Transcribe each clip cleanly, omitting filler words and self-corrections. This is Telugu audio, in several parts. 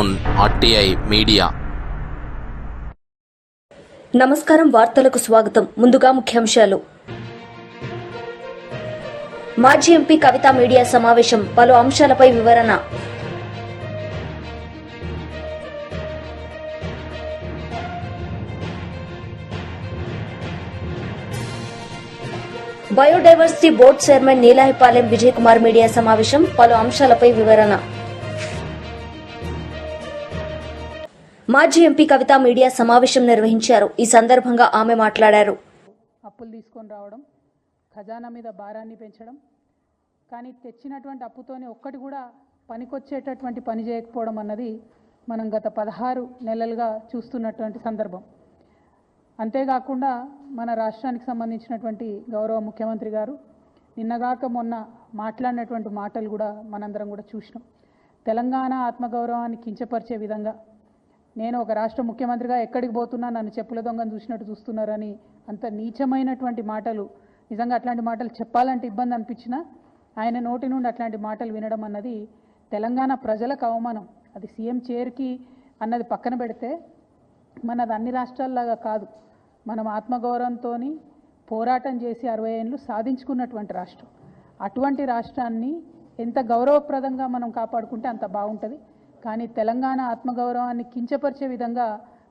Zone RTI media. నమస్కారం. వార్తలకు స్వాగతం. ముందుగా ముఖ్యాంశాలు. మాజీ ఎంపీ కవిత మీడియా సమావేశం, పలు అంశాలపై వివరణ. Biodiversity board chairman Neelayapalem Vijay Kumar media సమావేశం, పలు అంశాలపై వివరణ. మాజీ ఎంపీ కవిత మీడియా సమావేశం నిర్వహించారు. ఈ సందర్భంగా ఆమె మాట్లాడారు. అప్పులు తీసుకొని రావడం, ఖజానా మీద భారాన్ని పెంచడం, కానీ తెచ్చినటువంటి అప్పుతోనే ఒక్కటి కూడా పనికొచ్చేటటువంటి పని చేయకపోవడం అన్నది మనం గత 16 నెలలుగా చూస్తున్నటువంటి సందర్భం. అంతేకాకుండా మన రాష్ట్రానికి సంబంధించినటువంటి గౌరవ ముఖ్యమంత్రి గారు నిన్నగాక మొన్న మాట్లాడినటువంటి మాటలు కూడా మనందరం కూడా చూసినాం. తెలంగాణ ఆత్మగౌరవాన్ని కించపరిచే విధంగా, నేను ఒక రాష్ట్ర ముఖ్యమంత్రిగా ఎక్కడికి పోతున్నా నన్ను చెప్పుల దొంగను చూసినట్టు చూస్తున్నారని అంత నీచమైనటువంటి మాటలు, నిజంగా అట్లాంటి మాటలు చెప్పాలంటే ఇబ్బంది అనిపించినా ఆయన నోటి నుండి అట్లాంటి మాటలు వినడం అన్నది తెలంగాణ ప్రజలకు అవమానం. అది సీఎం చైర్కి అన్నది పక్కన పెడితే మనది అన్ని రాష్ట్రాల్లాగా కాదు. మనం ఆత్మగౌరవంతో పోరాటం చేసి 60 ఏళ్ళు సాధించుకున్నటువంటి రాష్ట్రం. అటువంటి రాష్ట్రాన్ని ఎంత గౌరవప్రదంగా మనం కాపాడుకుంటే అంత బాగుంటుంది. కానీ తెలంగాణ ఆత్మగౌరవాన్ని కించపరిచే విధంగా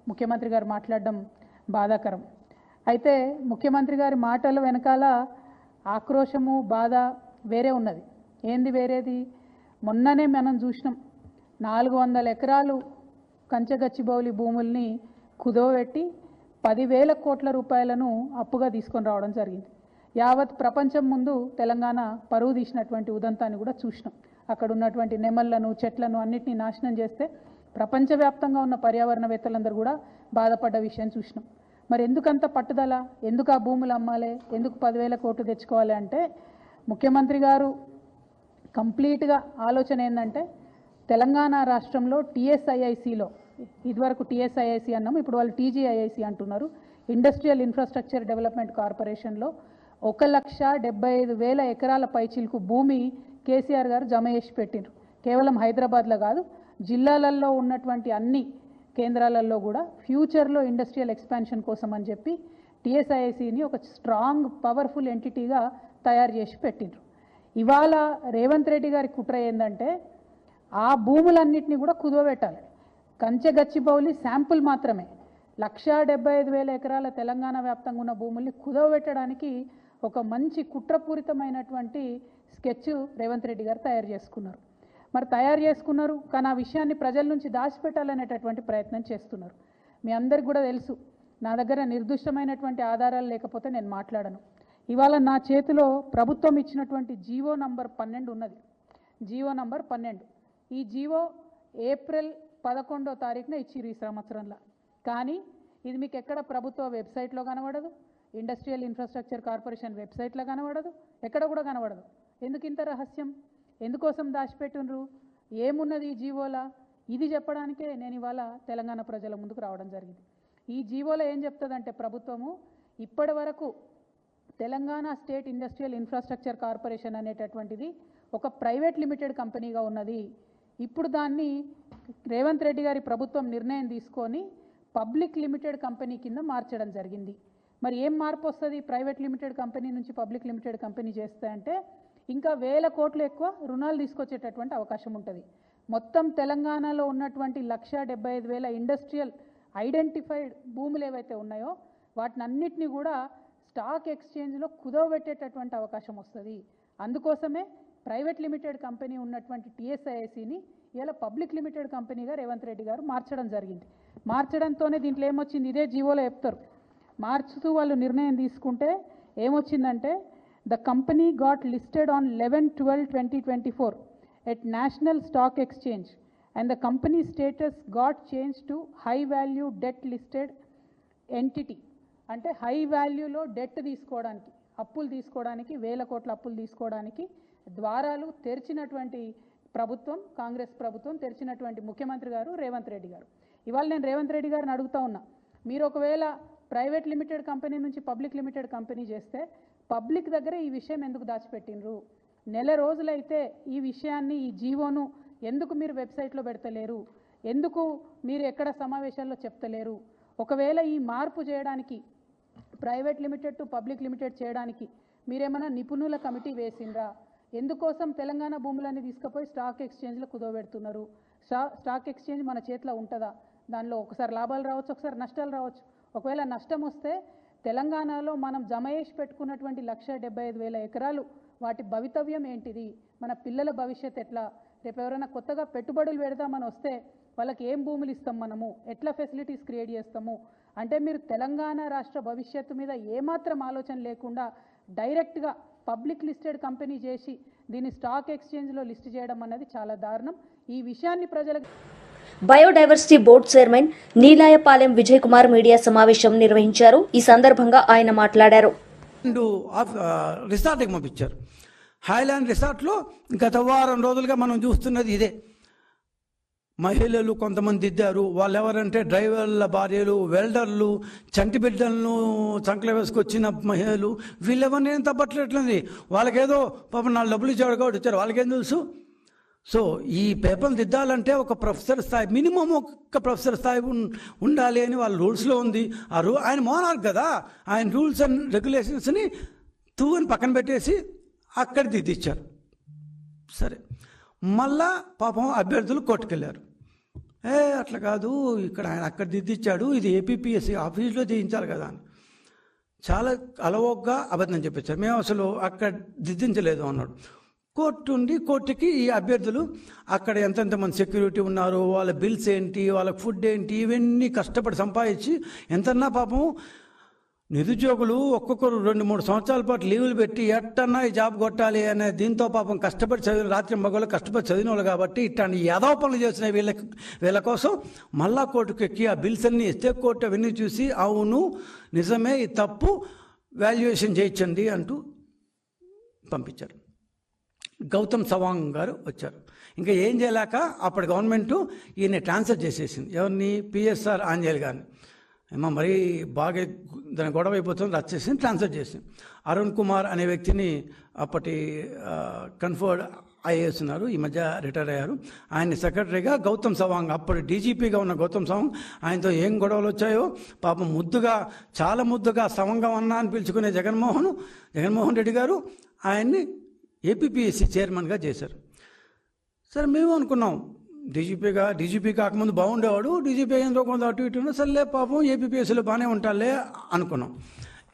ముఖ్యమంత్రి గారు మాట్లాడడం బాధాకరం. అయితే ముఖ్యమంత్రి గారి మాటల వెనకాల ఆక్రోశము, బాధ వేరే ఉన్నది. ఏంది వేరేది? మొన్ననే మనం చూసినాం, 400 ఎకరాలు కంచగచ్చిబౌలి భూముల్ని కుదోబెట్టి 10,000 కోట్ల రూపాయలను అప్పుగా తీసుకొని రావడం జరిగింది. యావత్ ప్రపంచం ముందు తెలంగాణ పరువు తీసినటువంటి ఉదంతాన్ని కూడా చూసినాం. అక్కడ ఉన్నటువంటి నెమళ్లను, చెట్లను అన్నిటినీ నాశనం చేస్తే ప్రపంచవ్యాప్తంగా ఉన్న పర్యావరణవేత్తలందరూ కూడా బాధపడ్డ విషయం చూసినాం. మరి ఎందుకంత పట్టుదల? ఎందుకు ఆ భూములు అమ్మాలి? ఎందుకు 10,000 కోట్లు తెచ్చుకోవాలి అంటే ముఖ్యమంత్రి గారు కంప్లీట్గా ఆలోచన ఏంటంటే, తెలంగాణ రాష్ట్రంలో టీఎస్ఐఐసిలో, ఇదివరకు టీఎస్ఐఐసి అన్నాము, ఇప్పుడు వాళ్ళు టీజీఐఐసి అంటున్నారు, ఇండస్ట్రియల్ ఇన్ఫ్రాస్ట్రక్చర్ డెవలప్మెంట్ కార్పొరేషన్లో 1,75,000 ఎకరాల పైచిలకు భూమి కేసీఆర్ గారు జమ చేసి పెట్టిండ్రు. కేవలం హైదరాబాద్లో కాదు, జిల్లాలలో ఉన్నటువంటి అన్ని కేంద్రాలలో కూడా ఫ్యూచర్లో ఇండస్ట్రియల్ ఎక్స్పాన్షన్ కోసం అని చెప్పి టీఎస్ఐఐసిని ఒక స్ట్రాంగ్ పవర్ఫుల్ ఎంటిటీగా తయారు చేసి పెట్టిండ్రు. ఇవాళ రేవంత్ రెడ్డి గారి కుట్ర ఏంటంటే ఆ భూములన్నింటినీ కూడా కుదవబెట్టాలి. కంచెగచ్చిబౌలి శాంపుల్ మాత్రమే 1,75,000 ఎకరాల తెలంగాణ వ్యాప్తంగా ఉన్న భూముల్ని కుదవబెట్టడానికి ఒక మంచి కుట్రపూరితమైనటువంటి స్కెచ్ రేవంత్ రెడ్డి గారు తయారు చేసుకున్నారు. మరి తయారు చేసుకున్నారు, కానీ ఆ విషయాన్ని ప్రజల నుంచి దాచిపెట్టాలనేటటువంటి ప్రయత్నం చేస్తున్నారు. మీ అందరికి కూడా తెలుసు, నా దగ్గర నిర్దిష్టమైనటువంటి ఆధారాలు లేకపోతే నేను మాట్లాడను. ఇవాళ నా చేతిలో ప్రభుత్వం ఇచ్చినటువంటి జీవో నంబర్ 12 ఉన్నది. GO number 12. ఈ జీవో ఏప్రిల్ 11వ తారీఖున ఇచ్చిరు ఈ సంవత్సరంలో. కానీ ఇది మీకు ఎక్కడ ప్రభుత్వ వెబ్సైట్లో కనబడదు, ఇండస్ట్రియల్ ఇన్ఫ్రాస్ట్రక్చర్ కార్పొరేషన్ వెబ్సైట్లో కనబడదు, ఎక్కడ కూడా కనబడదు. ఎందుకు ఇంత రహస్యం? ఎందుకోసం దాచిపెట్టినరు? ఏమున్నది ఈ జీవోలా? ఇది చెప్పడానికే నేను ఇవాళ తెలంగాణ ప్రజల ముందుకు రావడం జరిగింది. ఈ జీవోలో ఏం చెప్తుందంటే, ప్రభుత్వము ఇప్పటి వరకు Telangana state industrial infrastructure corporation అనేటటువంటిది ఒక ప్రైవేట్ లిమిటెడ్ కంపెనీగా ఉన్నది. ఇప్పుడు దాన్ని రేవంత్ రెడ్డి గారి ప్రభుత్వం నిర్ణయం తీసుకొని పబ్లిక్ లిమిటెడ్ కంపెనీ కింద మార్చడం జరిగింది. మరి ఏం మార్పు వస్తుంది ప్రైవేట్ లిమిటెడ్ కంపెనీ నుంచి పబ్లిక్ లిమిటెడ్ కంపెనీ చేస్తే అంటే, ఇంకా 1,000 కోట్లు ఎక్కువ రుణాలు తీసుకొచ్చేటటువంటి అవకాశం ఉంటుంది. మొత్తం తెలంగాణలో ఉన్నటువంటి 1,75,000 ఇండస్ట్రియల్ ఐడెంటిఫైడ్ భూములు ఏవైతే ఉన్నాయో వాటిని అన్నిటినీ కూడా స్టాక్ ఎక్స్చేంజ్లో కుదవబెట్టేటటువంటి అవకాశం వస్తుంది. అందుకోసమే ప్రైవేట్ లిమిటెడ్ కంపెనీ ఉన్నటువంటి టీఎస్ఐఐసిని ఇలా పబ్లిక్ లిమిటెడ్ కంపెనీగా రేవంత్ రెడ్డి గారు మార్చడం జరిగింది. మార్చడంతోనే దీంట్లో ఏమొచ్చింది, ఇదే జీవోలో చెప్తారు. మార్చుతూ వాళ్ళు నిర్ణయం తీసుకుంటే ఏమొచ్చిందంటే, the company got listed on 11/12/2024 at national stock exchange and the company status got change to high value debt listed entity. అంటే హై వాల్యూలో డెట్ తీసుకోవడానికి, అప్పులు తీసుకోవడానికి, 1,000 కోట్ల అప్పులు తీసుకోవడానికి ద్వారాలు తెరిచినటువంటి ప్రభుత్వం, కాంగ్రెస్ ప్రభుత్వం తెరిచినటువంటి ముఖ్యమంత్రి గారు రేవంత్ రెడ్డి గారు. ఇవాళ నేను రేవంత్ రెడ్డి గారిని అడుగుతా ఉన్నా, మీరు ఒకవేళ ప్రైవేట్ లిమిటెడ్ కంపెనీ నుంచి పబ్లిక్ లిమిటెడ్ కంపెనీ చేస్తే పబ్లిక్ దగ్గర ఈ విషయం ఎందుకు దాచిపెట్టినరు? నెల రోజులైతే ఈ విషయాన్ని, ఈ జీవోను ఎందుకు మీరు వెబ్సైట్లో పెడతలేరు? ఎందుకు మీరు ఎక్కడ సమావేశాల్లో చెప్తలేరు? ఒకవేళ ఈ మార్పు చేయడానికి private limited to public limited చేయడానికి మీరేమైనా నిపుణుల కమిటీ వేసిండ్రా? ఎందుకోసం తెలంగాణ భూములన్నీ తీసుకుపోయి స్టాక్ ఎక్స్చేంజ్లో కుదోబెడుతున్నారు? స్టాక్ ఎక్స్చేంజ్ మన చేతిలో ఉంటుందా? దానిలో ఒకసారి లాభాలు రావచ్చు, ఒకసారి నష్టాలు రావచ్చు. ఒకవేళ నష్టం వస్తే తెలంగాణలో మనం జమ చేసి పెట్టుకున్నటువంటి 1,75,000 ఎకరాలు వాటి భవితవ్యం ఏంటిది? మన పిల్లల భవిష్యత్ ఎట్లా? రేపు ఎవరైనా కొత్తగా పెట్టుబడులు పెడదామని వస్తే వాళ్ళకి ఏం భూములు ఇస్తాం, మనము ఎట్లా ఫెసిలిటీస్ క్రియేట్ చేస్తాము? అంటే మీరు తెలంగాణ రాష్ట్ర భవిష్యత్తు మీద ఏమాత్రం ఆలోచన లేకుండా డైరెక్ట్గా పబ్లిక్ లిస్టెడ్ కంపెనీ చేసి దీన్ని స్టాక్ ఎక్స్చేంజ్లో లిస్ట్ చేయడం అన్నది చాలా దారుణం. ఈ విషయాన్ని ప్రజలకు biodiversity board chairman Neelayapalem Vijay Kumar media సమావేశం నిర్వహించారు. ఈ సందర్భంగా ఆయన మాట్లాడారు. రిసార్ట్కి పంపించారు. హైలాండ్ రిసార్ట్లో గత వారం రోజులుగా మనం చూస్తున్నది ఇదే. మహిళలు కొంతమంది దిద్దారు. వాళ్ళు ఎవరంటే డ్రైవర్ల భార్యలు, వెల్డర్లు, చంటి బిడ్డలను చంకలు వేసుకొచ్చిన మహిళలు. వీళ్ళెవరిని ఏం తప్పట్లేట్లేదు. వాళ్ళకేదో పాపం 4 డబ్బులు ఇచ్చాడు కాబట్టి వచ్చారు, వాళ్ళకేం తెలుసు? సో ఈ పేపర్లు దిద్దాలంటే ఒక ప్రొఫెసర్ స్థాయి, మినిమం ఒక ప్రొఫెసర్ స్థాయి ఉండాలి అని వాళ్ళ రూల్స్లో ఉంది. ఆయన మోనార్క్ కదా, ఆయన రూల్స్ అండ్ రెగ్యులేషన్స్ని తూవని పక్కన పెట్టేసి అక్కడ దిద్దిచ్చారు. సరే, మళ్ళా పాపం అభ్యర్థులు కోర్టుకెళ్ళారు. అట్లా కాదు, ఇక్కడ ఆయన అక్కడ దిద్దిచ్చాడు, ఇది ఏపీపీఎస్సీ ఆఫీస్లో చేయించాలి కదా అని చాలా అలవోగ్గా అబద్ధం చెప్పించారు. మేము అసలు అక్కడ దిద్దించలేదు అన్నాడు. కోర్టుకి ఈ అభ్యర్థులు అక్కడ ఎంతెంతమంది సెక్యూరిటీ ఉన్నారు, వాళ్ళ బిల్స్ ఏంటి, వాళ్ళ ఫుడ్ ఏంటి, ఇవన్నీ కష్టపడి సంపాదించి ఎంతన్నా పాపం నిరుద్యోగులు ఒక్కొక్కరు 2-3 సంవత్సరాల పాటు లీవులు పెట్టి ఎట్టన్నా ఈ జాబ్ కొట్టాలి అనే దీంతో పాపం కష్టపడి చదివిన, రాత్రి మగవాళ్ళు కష్టపడి చదివిన వాళ్ళు కాబట్టి ఇట్లాంటి యాదవ పనులు చేసిన వీళ్ళ కోసం మళ్ళా కోర్టుకు ఎక్కి ఆ బిల్స్ అన్నీ ఇస్తే కోర్టు అవన్నీ చూసి అవును నిజమే, ఈ తప్పు, వాల్యుయేషన్ చేయించండి అంటూ పంపించారు. గౌతమ్ సవాంగ్ గారు వచ్చారు. ఇంకా ఏం చేయలేక అప్పటి గవర్నమెంటు ఈయన ట్రాన్స్ఫర్ చేసేసింది. ఎవరిని? పిఎస్ఆర్ ఆంజనేయులు గారిని. ఏమో మరీ బాగా దాని గొడవ అయిపోతుంది, వచ్చేసింది, ట్రాన్స్ఫర్ చేసింది. అరుణ్ కుమార్ అనే వ్యక్తిని అప్పటి కన్ఫర్డ్ ఐఏఎస్ ఉన్నారు, ఈ మధ్య రిటైర్ అయ్యారు. ఆయన సెక్రటరీగా గౌతమ్ సవాంగ్, అప్పుడు డీజీపీగా ఉన్న గౌతమ్ సవాంగ్, ఆయనతో ఏం గొడవలు వచ్చాయో పాపం ముద్దుగా, చాలా ముద్దుగా సవంగం అన్నా అని పిలుచుకునే జగన్మోహన్ రెడ్డి గారు ఆయన్ని ఏపీపీఎస్సీ చైర్మన్గా చేశారు. సరే, మేము అనుకున్నాం డీజీపీ కాకముందు బాగుండేవాడు, డీజీపీ అయిన కొంత అటు ఇటు ఉన్నా సర్లే పాపం ఏపీపీఎస్సీలో బాగానే ఉంటాలే అనుకున్నాం.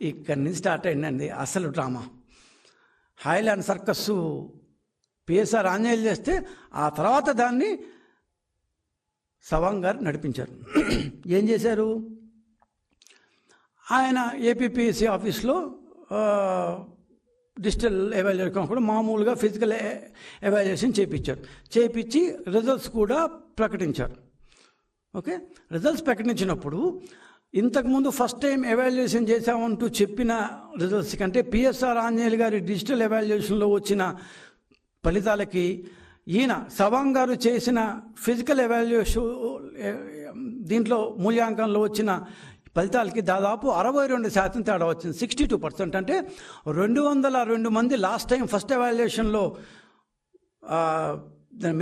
ఇక్కడి నుంచి స్టార్ట్ అయిందండి అసలు డ్రామా. హైలాండ్ సర్కస్సు పిఎస్ఆర్ ఆంజనేయులు చేస్తే ఆ తర్వాత దాన్ని సవాంగ్ గారు నడిపించారు. ఏం చేశారు? ఆయన ఏపీపీఎస్సీ ఆఫీస్లో డిజిటల్ ఎవాల్యుయేషన్ కూడా మామూలుగా ఫిజికల్ ఎవాల్యుయేషన్ చేయించి రిజల్ట్స్ కూడా ప్రకటించారు. ఓకే, రిజల్ట్స్ ప్రకటించినప్పుడు ఇంతకుముందు ఫస్ట్ టైం ఎవాల్యుయేషన్ చేశామంటూ చెప్పిన రిజల్ట్స్ కంటే పిఎస్ఆర్ ఆంజనేయులు గారి డిజిటల్ ఎవాల్యుయేషన్లో వచ్చిన ఫలితాలకి ఈయన సవాంగ్ గారు చేసిన ఫిజికల్ ఎవాల్యుయేషన్ దీంట్లో మూల్యాంకనంలో వచ్చిన ఫలితాలకి దాదాపు 62% తేడా వచ్చింది. 62%. అంటే 202 మంది లాస్ట్ టైం ఫస్ట్ ఎవాల్యుయేషన్లో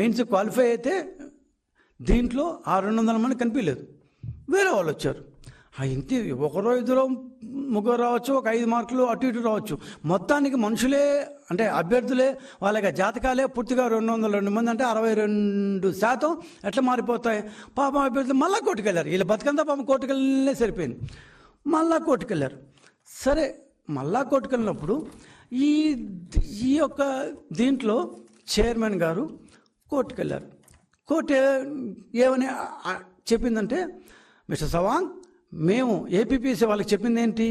మెయిన్స్ క్వాలిఫై అయితే దీంట్లో ఆ 200 మంది కనిపించలేదు, వేరే వాళ్ళు వచ్చారు. ఇంతే, 1-2 ముగ్గురు రావచ్చు, ఒక 5 మార్కులు అటు ఇటు రావచ్చు. మొత్తానికి మనుషులే అంటే అభ్యర్థులే, వాళ్ళకి జాతకాలే పూర్తిగా 202 మంది అంటే 62% ఎట్లా మారిపోతాయి? పాపం అభ్యర్థులు మళ్ళా కోర్టుకెళ్ళారు. వీళ్ళ బతుకంతా పాపం కోర్టుకెళ్ళే సరిపోయింది. మళ్ళా కోర్టుకెళ్ళారు. సరే, మళ్ళా కోర్టుకెళ్ళినప్పుడు ఈ యొక్క దీంట్లో చైర్మన్ గారు కోర్టుకెళ్ళారు. కోర్టు ఏమని చెప్పిందంటే, మిస్టర్ సవాంగ్, మేము ఏపీపీఎస్సీ వాళ్ళకి చెప్పింది ఏంటి?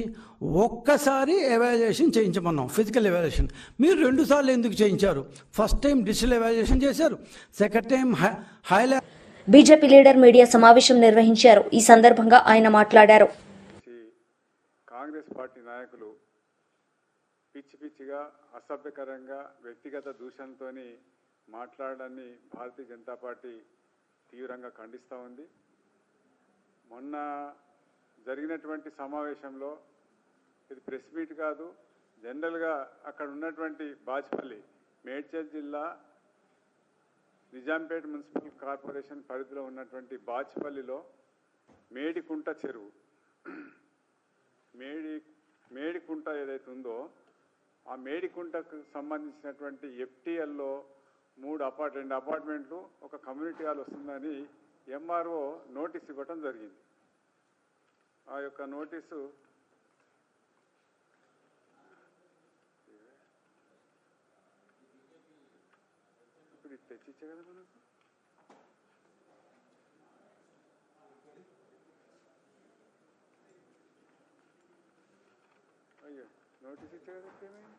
ఒక్కసారి ఎవాల్యుయేషన్ చేయించమన్నాం, ఫిజికల్ ఎవాల్యుయేషన్. మీరు 2 సార్లు ఎందుకు చేయించారు? ఫస్ట్ టైం డిజిటల్ ఎవాల్యుయేషన్ చేశారు, second time highlight. BJP leader media సమావేశం నిర్వహించారు. ఈ సందర్భంగా ఆయన మాట్లాడారు. కాంగ్రెస్ పార్టీ నాయకులు పిచ్చిగా, అసభ్యకరంగా, వ్యక్తిగత దూషణతో మాట్లాడడాన్ని భారతీయ జనతా పార్టీ తీవ్రంగా ఖండిస్తూ ఉంది. మొన్న జరిగినటువంటి సమావేశంలో, ఇది ప్రెస్ మీట్ కాదు, జనరల్గా అక్కడ ఉన్నటువంటి బాజ్పల్లి, మేడ్చల్ జిల్లా నిజాంపేట మున్సిపల్ కార్పొరేషన్ పరిధిలో ఉన్నటువంటి బాచిపల్లిలో మేడికుంట చెరువు మేడికుంట ఏదైతే ఉందో ఆ మేడికుంటకు సంబంధించినటువంటి ఎఫ్టీఎల్లో 2 అపార్ట్మెంట్లు ఒక కమ్యూనిటీ హాల్ వస్తుందని ఎంఆర్ఓ నోటీస్ ఇవ్వటం జరిగింది. ఆ యొక్క నోటీసు ఇప్పుడు ఇది తెచ్చిచ్చే కదా మనకు. అయ్యో నోటీస్ ఇచ్చే కదా ఏమైంది?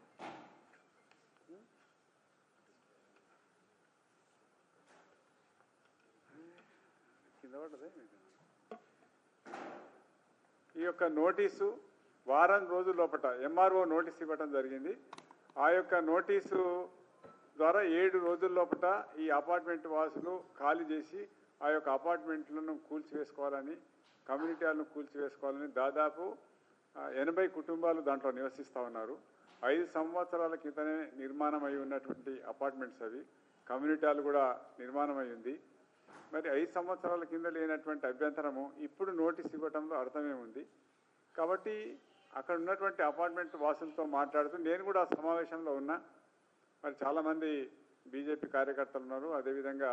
కింద పడ్డదే. ఈ యొక్క నోటీసు వారం రోజుల లోపల ఎంఆర్ఓ నోటీస్ ఇవ్వడం జరిగింది. ఆ యొక్క నోటీసు ద్వారా 7 రోజుల లోపల ఈ అపార్ట్మెంట్ వాసులు ఖాళీ చేసి ఆ యొక్క అపార్ట్మెంట్లను కూల్చివేసుకోవాలని, కమ్యూనిటీ హాల్ను కూల్చివేసుకోవాలని దాదాపు 80 కుటుంబాలు దాంట్లో నివసిస్తూ ఉన్నారు. 5 సంవత్సరాల క్రితమే నిర్మాణం అయి ఉన్నటువంటి అపార్ట్మెంట్స్ అవి. కమ్యూనిటీ హాల్ కూడా నిర్మాణం అయి ఉంది. మరి 5 సంవత్సరాల కింద లేనటువంటి అభ్యంతరము ఇప్పుడు నోటీస్ ఇవ్వడంలో అర్థమే ఉంది. కాబట్టి అక్కడ ఉన్నటువంటి అపార్ట్మెంట్ వాసులతో మాట్లాడుతూ నేను కూడా సమావేశంలో ఉన్నా. మరి చాలామంది బీజేపీ కార్యకర్తలు ఉన్నారు, అదేవిధంగా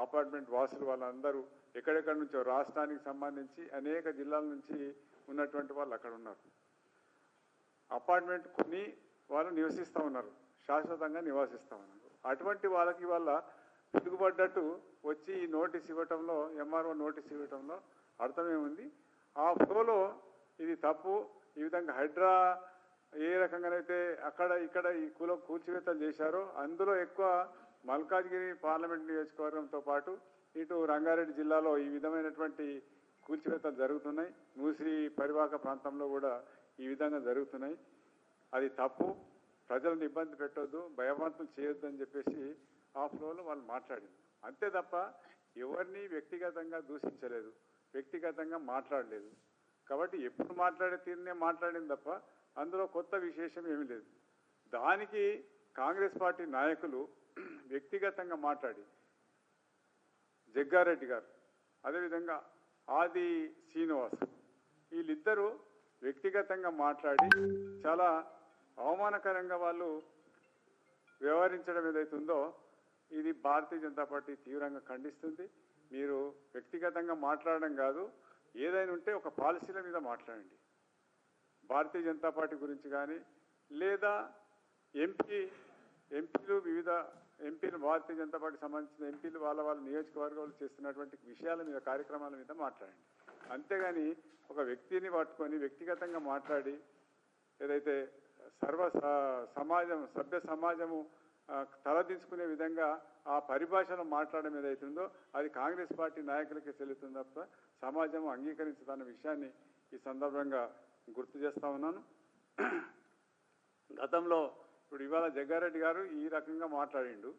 అపార్ట్మెంట్ వాసులు వాళ్ళందరూ ఎక్కడెక్కడి నుంచో రాష్ట్రానికి సంబంధించి అనేక జిల్లాల నుంచి ఉన్నటువంటి వాళ్ళు అక్కడ ఉన్నారు. అపార్ట్మెంట్ కొని వాళ్ళు నివసిస్తూ ఉన్నారు, శాశ్వతంగా నివసిస్తూ ఉన్నారు. అటువంటి వాళ్ళకి వాళ్ళ పిలుగుపడ్డట్టు వచ్చి ఈ నోటీస్ ఇవ్వటంలో, ఎంఆర్ఓ నోటీస్ ఇవ్వటంలో అర్థమేముంది? ఆ ఫ్లోలో ఇది తప్పు. ఈ విధంగా హైడ్రా ఏ రకంగానైతే అక్కడ ఇక్కడ ఈ కూల్చివేతలు చేశారో అందులో ఎక్కువ మల్కాజ్గిరి పార్లమెంట్ నియోజకవర్గంతో పాటు ఇటు రంగారెడ్డి జిల్లాలో ఈ విధమైనటువంటి కూల్చివేతలు జరుగుతున్నాయి. మూసి పరివాహక ప్రాంతంలో కూడా ఈ విధంగా జరుగుతున్నాయి. అది తప్పు. ప్రజలను ఇబ్బంది పెట్టొద్దు, భయవంతం చేయొద్దు అని చెప్పేసి ఆ ఫ్లోలో వాళ్ళు మాట్లాడింది. అంతే తప్ప ఎవరిని వ్యక్తిగతంగా దూషించలేదు, వ్యక్తిగతంగా మాట్లాడలేదు. కాబట్టి ఎప్పుడు మాట్లాడే తీరునే మాట్లాడింది తప్ప అందులో కొత్త విశేషం ఏమీ లేదు. దానికి కాంగ్రెస్ పార్టీ నాయకులు వ్యక్తిగతంగా మాట్లాడి జగ్గారెడ్డి గారు, అదేవిధంగా ఆది శ్రీనివాస్, వీళ్ళిద్దరూ వ్యక్తిగతంగా మాట్లాడి చాలా అవమానకరంగా వాళ్ళు వ్యవహరించడం ఏదైతే ఉందో ఇది భారతీయ జనతా పార్టీ తీవ్రంగా ఖండిస్తుంది. మీరు వ్యక్తిగతంగా మాట్లాడడం కాదు, ఏదైనా ఉంటే ఒక పాలసీల మీద మాట్లాడండి. భారతీయ జనతా పార్టీ గురించి కానీ లేదా ఎంపీలు వివిధ ఎంపీలు భారతీయ జనతా పార్టీకి సంబంధించిన ఎంపీలు వాళ్ళ నియోజకవర్గాలు చేస్తున్నటువంటి విషయాల మీద, కార్యక్రమాల మీద మాట్లాడండి. అంతేగాని ఒక వ్యక్తిని పట్టుకొని వ్యక్తిగతంగా మాట్లాడి ఏదైతే సభ్య సమాజము తలదించుకునే విధంగా ఆ పరిభాషలో మాట్లాడడం ఏదైతుందో అది కాంగ్రెస్ పార్టీ నాయకులకే చెల్లుతుంది తప్ప సమాజం అంగీకరించదన్న విషయాన్ని ఈ సందర్భంగా గుర్తు చేస్తా ఉన్నాను. గతంలో ఇప్పుడు ఇవాళ జగ్గారెడ్డి గారు ఈ రకంగా మాట్లాడిండు.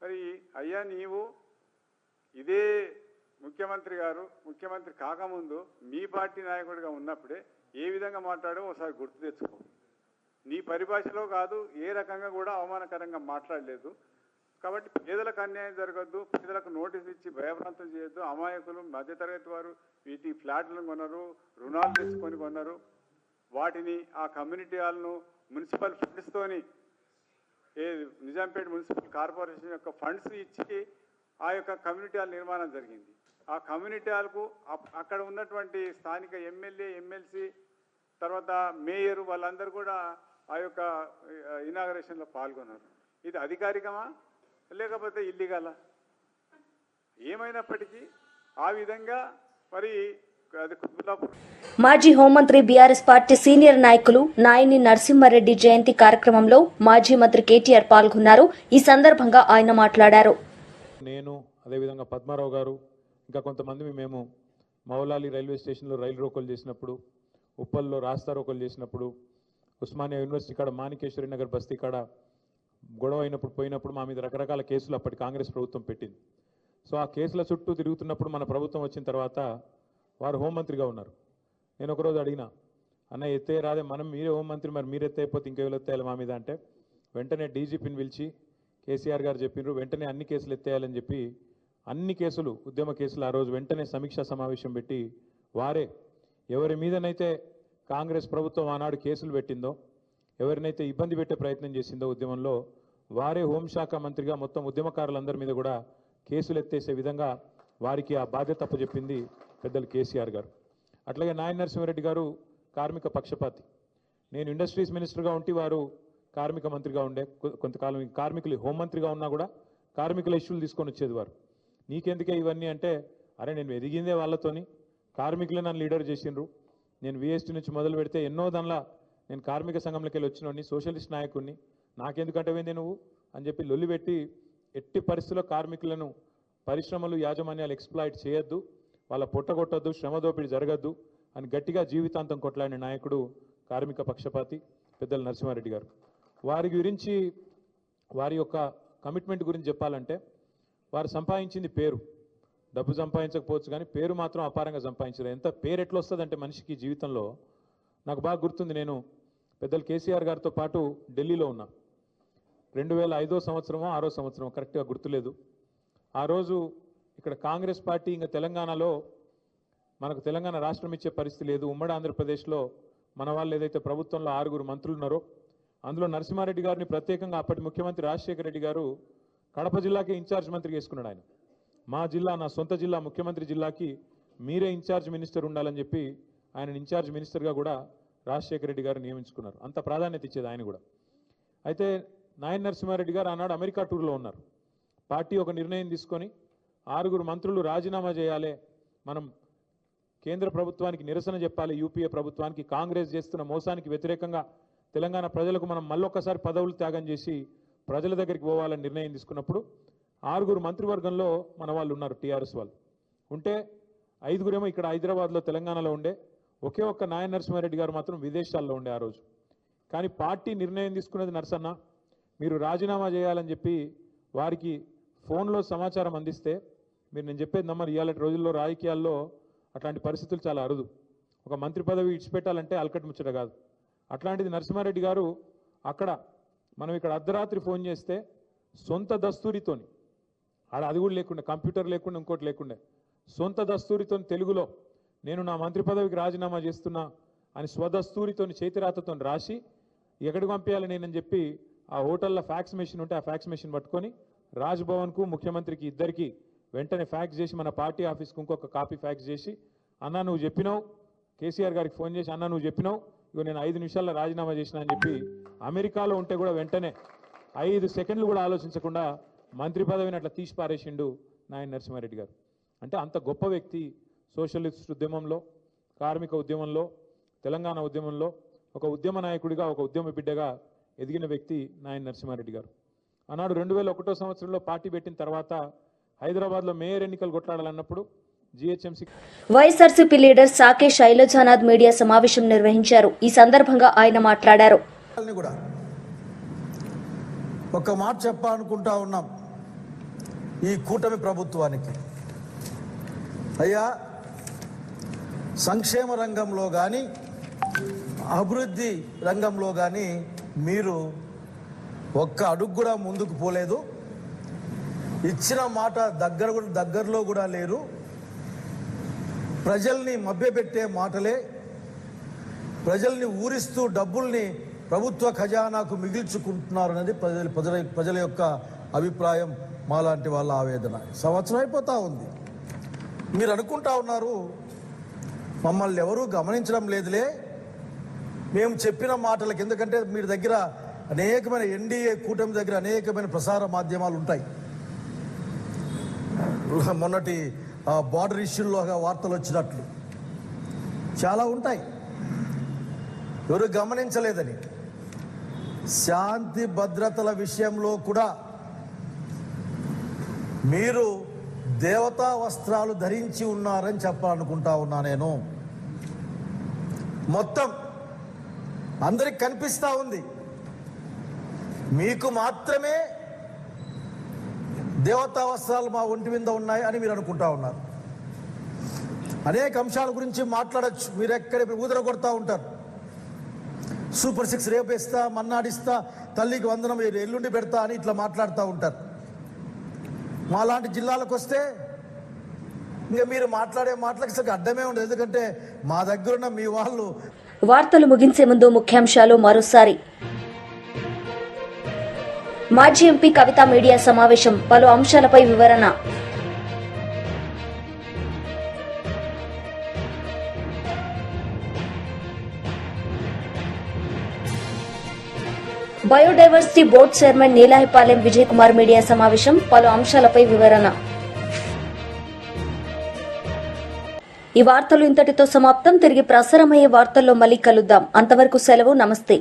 మరి అయ్యా నీవు ఇదే ముఖ్యమంత్రి కాకముందు మీ పార్టీ నాయకుడిగా ఉన్నప్పుడే ఏ విధంగా మాట్లాడో ఒకసారి గుర్తు తెచ్చుకో. నీ పరిభాషలో కాదు, ఏ రకంగా కూడా అవమానకరంగా మాట్లాడలేదు. కాబట్టి పేదలకు అన్యాయం జరగద్దు, పేదలకు నోటీస్ ఇచ్చి భయభ్రాంతం చేయొద్దు. అమాయకులు, మధ్యతరగతి వారు వీటి ఫ్లాట్లను కొన్నారు, రుణాలు తెచ్చుకొని కొన్నారు. వాటిని ఆ కమ్యూనిటీ హాల్ను మున్సిపల్ ఫండ్స్తోని నిజాంపేట మున్సిపల్ కార్పొరేషన్ యొక్క ఫండ్స్ ఇచ్చి ఆ యొక్క కమ్యూనిటీ హాల్ నిర్మాణం జరిగింది. ఆ కమ్యూనిటీ హాల్కు అక్కడ ఉన్నటువంటి స్థానిక ఎమ్మెల్యే, ఎమ్మెల్సీ, తర్వాత మేయర్ వాళ్ళందరూ కూడా ఆ యొక్క ఇనాగరేషన్లో పాల్గొన్నారు. ఇది అధికారికమా లేకపోతే ఇల్లీగలా? ఏమైనప్పటికీ ఆ విధంగా మరి అది మాజీ హోంమంత్రి బీఆర్ఎస్ పార్టీ సీనియర్ నాయకులు నాయని నరసింహారెడ్డి జయంతి కార్యక్రమంలో మాజీ మంత్రి కేటీఆర్ పాల్గొన్నారు. ఈ సందర్భంగా ఆయన మాట్లాడారు. నేను అదేవిధంగా పద్మారావు గారు ఇంకా కొంతమంది మేము మౌలాలి రైల్వే స్టేషన్లో రైలు రోకోలు చేసినప్పుడు, ఉప్పల్లో రాస్తా రోకోలు చేసినప్పుడు, ఉస్మానియా యూనివర్సిటీ కాడ మాణికేశ్వరి నగర్ బస్తీ కాడ గొడవ పోయినప్పుడు మా మీద రకరకాల కేసులు అప్పటి కాంగ్రెస్ ప్రభుత్వం పెట్టింది. సో ఆ కేసుల చుట్టూ తిరుగుతున్నప్పుడు మన ప్రభుత్వం వచ్చిన తర్వాత వారు హోంమంత్రిగా ఉన్నారు. నేను ఒకరోజు అడిగిన, అన్న ఎత్తే రాదే, మీరే హోంమంత్రి, మరి మీరు ఎత్తైపోతే ఇంకెవరు ఎత్తేయాలి మా మీద అంటే, వెంటనే డీజీపీని పిలిచి కేసీఆర్ గారు చెప్పినారు వెంటనే అన్ని కేసులు ఎత్తేయాలని చెప్పి అన్ని కేసులు ఉద్యమ కేసులు ఆ రోజు వెంటనే సమీక్షా సమావేశం పెట్టి వారే ఎవరి మీదనైతే కాంగ్రెస్ ప్రభుత్వం ఆనాడు కేసులు పెట్టిందో ఎవరినైతే ఇబ్బంది పెట్టే ప్రయత్నం చేసిందో ఉద్యమంలో వారే హోంశాఖ మంత్రిగా మొత్తం ఉద్యమకారులందరి మీద కూడా కేసులు ఎత్తేసే విధంగా వారికి ఆ బాధ్యత అప్పచెప్పింది పెద్దలు కేసీఆర్ గారు. అట్లాగే నాయన నరసింహారెడ్డి గారు కార్మిక పక్షపాతి. నేను ఇండస్ట్రీస్ మినిస్టర్గా ఉంటే వారు కార్మిక మంత్రిగా ఉండే కొంతకాలం కార్మికులు హోంమంత్రిగా ఉన్నా కూడా కార్మికుల ఇష్యూలు తీసుకొని వచ్చేది వారు. నీకెందుకే ఇవన్నీ అంటే అరే నేను ఎదిగిందే వాళ్ళతోని కార్మికులే నన్ను లీడర్ చేసిండ్రు. నేను విఎస్టీ నుంచి మొదలు పెడితే ఎన్నో దానిలా నేను కార్మిక సంఘంలోకి వెళ్ళి వచ్చినోడిని సోషలిస్ట్ నాయకుడిని నాకెందుకంటే పోయింది నువ్వు అని చెప్పి లొల్లి పెట్టి ఎట్టి పరిస్థితుల్లో కార్మికులను పరిశ్రమలు యాజమాన్యాలు ఎక్స్ప్లాయిట్ చేయొద్దు, వాళ్ళ పొట్టగొట్టద్దు, శ్రమ దోపిడీ జరగద్దు అని గట్టిగా జీవితాంతం కొట్లాడిన నాయకుడు కార్మిక పక్షపాతి పెద్దలు నరసింహారెడ్డి గారు. వారి గురించి వారి యొక్క కమిట్మెంట్ గురించి చెప్పాలంటే వారు సంపాదించింది పేరు, డబ్బు సంపాదించకపోవచ్చు కానీ పేరు మాత్రం అపారంగా సంపాదించారు. ఎంత పేరు ఎట్లా వస్తుందంటే మనిషికి జీవితంలో నాకు బాగా గుర్తుంది. నేను పెద్దలు కేసీఆర్ గారితో పాటు ఢిల్లీలో ఉన్నా 2005 సంవత్సరమో 6వ సంవత్సరం కరెక్ట్గా గుర్తులేదు. ఆ రోజు ఇక్కడ కాంగ్రెస్ పార్టీ ఇంకా తెలంగాణలో మనకు తెలంగాణ రాష్ట్రం ఇచ్చే పరిస్థితి లేదు. ఉమ్మడి ఆంధ్రప్రదేశ్లో మన వాళ్ళు ఏదైతే ప్రభుత్వంలో 6 మంత్రులు ఉన్నారో అందులో నరసింహారెడ్డి గారిని ప్రత్యేకంగా అప్పటి ముఖ్యమంత్రి రాజశేఖర రెడ్డి గారు కడప జిల్లాకే ఇన్ఛార్జ్ మంత్రిగా వేసుకున్నాడు. ఆయన మా జిల్లా నా సొంత జిల్లా ముఖ్యమంత్రి జిల్లాకి మీరే ఇన్ఛార్జ్ మినిస్టర్ ఉండాలని చెప్పి ఆయన ఇన్ఛార్జ్ మినిస్టర్గా కూడా రాజశేఖర రెడ్డి గారు నియమించుకున్నారు. అంత ప్రాధాన్యత ఇచ్చేది ఆయన కూడా. అయితే నాయన నరసింహారెడ్డి గారు ఆనాడు అమెరికా టూర్లో ఉన్నారు. పార్టీ ఒక నిర్ణయం తీసుకొని 6 మంత్రులు రాజీనామా చేయాలి, మనం కేంద్ర ప్రభుత్వానికి నిరసన చెప్పాలి, యూపీఏ ప్రభుత్వానికి కాంగ్రెస్ చేస్తున్న మోసానికి వ్యతిరేకంగా తెలంగాణ ప్రజలకు మనం మళ్ళొక్కసారి పదవులు త్యాగం చేసి ప్రజల దగ్గరికి పోవాలని నిర్ణయం తీసుకున్నప్పుడు 6 మంత్రివర్గంలో మన వాళ్ళు ఉన్నారు, టీఆర్ఎస్ వాళ్ళు ఉంటే 5 ఇక్కడ హైదరాబాద్లో తెలంగాణలో ఉండే, ఒకే ఒక్క నాయన నరసింహారెడ్డి గారు మాత్రం విదేశాల్లో ఉండే ఆ రోజు. కానీ పార్టీ నిర్ణయం తీసుకున్నది నరసన్న మీరు రాజీనామా చేయాలని చెప్పి వారికి ఫోన్లో సమాచారం అందిస్తే మీరు నేను చెప్పేది నమ్మరు, ఇవాళ రోజుల్లో రాజకీయాల్లో అట్లాంటి పరిస్థితులు చాలా అరుదు. ఒక మంత్రి పదవి ఇచ్చిపెట్టాలంటే అలకట్ ముచ్చట కాదు. అట్లాంటిది నరసింహారెడ్డి గారు అక్కడ మనం ఇక్కడ అర్ధరాత్రి ఫోన్ చేస్తే సొంత దస్తూరితోని అది కూడా లేకుండా కంప్యూటర్ లేకుండా ఇంకోటి లేకుండా సొంత దస్తూరితో తెలుగులో నేను నా మంత్రి పదవికి రాజీనామా చేస్తున్నా అని స్వదస్తూరితో చేతిరాతతో రాసి ఎక్కడికి పంపించాలి నేనని చెప్పి ఆ హోటల్లో ఫ్యాక్స్ మెషిన్ ఉంటే ఆ ఫ్యాక్స్ మెషిన్ పట్టుకొని రాజ్భవన్కు ముఖ్యమంత్రికి ఇద్దరికి వెంటనే ఫ్యాక్స్ చేసి మన పార్టీ ఆఫీస్కి ఇంకొక కాపీ ఫ్యాక్స్ చేసి అన్నా నువ్వు చెప్పినావు, కేసీఆర్ గారికి ఫోన్ చేసి అన్నా నువ్వు చెప్పినావు, ఇగో నేను 5 నిమిషాల్లో రాజీనామా చేసిన అని చెప్పి అమెరికాలో ఉంటే కూడా వెంటనే 5 సెకండ్లు కూడా ఆలోచించకుండా మంత్రి పదవిని అట్లా తీసి పారేసిండు నాయన నరసింహారెడ్డి గారు. అంటే అంత గొప్ప వ్యక్తి. సోషలిస్ట్ ఉద్యమంలో, కార్మిక ఉద్యమంలో, తెలంగాణ ఉద్యమంలో ఒక ఉద్యమ నాయకుడిగా ఒక ఉద్యమ బిడ్డగా ఎదిగిన వ్యక్తి నాయన నరసింహారెడ్డి గారు. ఆనాడు 2001 సంవత్సరంలో పార్టీ పెట్టిన తర్వాత హైదరాబాద్లో మేయర్ ఎన్నికలు కొట్లాడాలన్నప్పుడు జీహెచ్ఎంసీ వైఎస్ఆర్సీపీ లీడర్ సాకే శైలజానాథ్ మీడియా సమావేశం నిర్వహించారు. ఈ సందర్భంగా ఆయన మాట్లాడారు. ఒక మాట చెప్పాలనుకుంటా ఉన్నాం ఈ కూటమి ప్రభుత్వానికి. అయ్యా, సంక్షేమ రంగంలో కానీ అభివృద్ధి రంగంలో కానీ మీరు ఒక్క అడుగు కూడా ముందుకు పోలేదు. ఇచ్చిన మాట దగ్గరలో కూడా లేరు. ప్రజల్ని మభ్యపెట్టే మాటలే, ప్రజల్ని ఊరిస్తూ డబ్బుల్ని ప్రభుత్వ ఖజానాకు మిగిల్చుకుంటున్నారు అనేది ప్రజల యొక్క అభిప్రాయం, మాలాంటి వాళ్ళ ఆవేదన. సంవత్సరం అయిపోతూ ఉంది. మీరు అనుకుంటా ఉన్నారు మమ్మల్ని ఎవరూ గమనించడం లేదులే మేము చెప్పిన మాటలకి. ఎందుకంటే మీరు దగ్గర అనేకమైన ఎన్డీఏ కూటమి దగ్గర అనేకమైన ప్రసార మాధ్యమాలు ఉంటాయి. మొన్నటి బార్డర్ ఇష్యూలోగా వార్తలు వచ్చినట్లు చాలా ఉంటాయి. ఎవరు గమనించలేదని. శాంతి భద్రతల విషయంలో కూడా మీరు దేవతా వస్త్రాలు ధరించి ఉన్నారని చెప్పాలనుకుంటా ఉన్నా నేను. మొత్తం అందరికి కనిపిస్తూ ఉంది, మీకు మాత్రమే దేవతా వస్త్రాలు మా ఒంటి మీద ఉన్నాయి అని మీరు అనుకుంటా ఉన్నారు. అనేక అంశాల గురించి మాట్లాడచ్చు, మీరు ఎక్కడ ఊదర కొడతా ఉంటారు. సూపర్ 6 రేపేస్తా, మన్నాడిస్తా, తల్లికి వందనం ఎల్లుండి పెడతా అని ఇట్లా మాట్లాడుతూ ఉంటారు. మాలాంటి జిల్లాలకు వస్తే ఇంకా మీరు మాట్లాడే మాటలకు సరిగ్గా అడ్డమే ఉండదు. ఎందుకంటే మా దగ్గరున్న మీ వాళ్ళు. వార్తలు ముగించే ముందు ముఖ్యాంశాలు మరోసారి. మాజీ ఎంపీ కవిత మీడియా సమావేశం, పలు అంశాలపై వివరణ. Biodiversity board chairman Neelayipalem Vijay Kumar media సమావేశం, పలు అంశాలపై వివరణ. ఈ వార్తలు ఇంతటితో సమాప్తం. తిరిగి ప్రసారమయ్యే వార్తల్లో మళ్ళీ కలుద్దాం. అంతవరకు సెలవు. నమస్తే.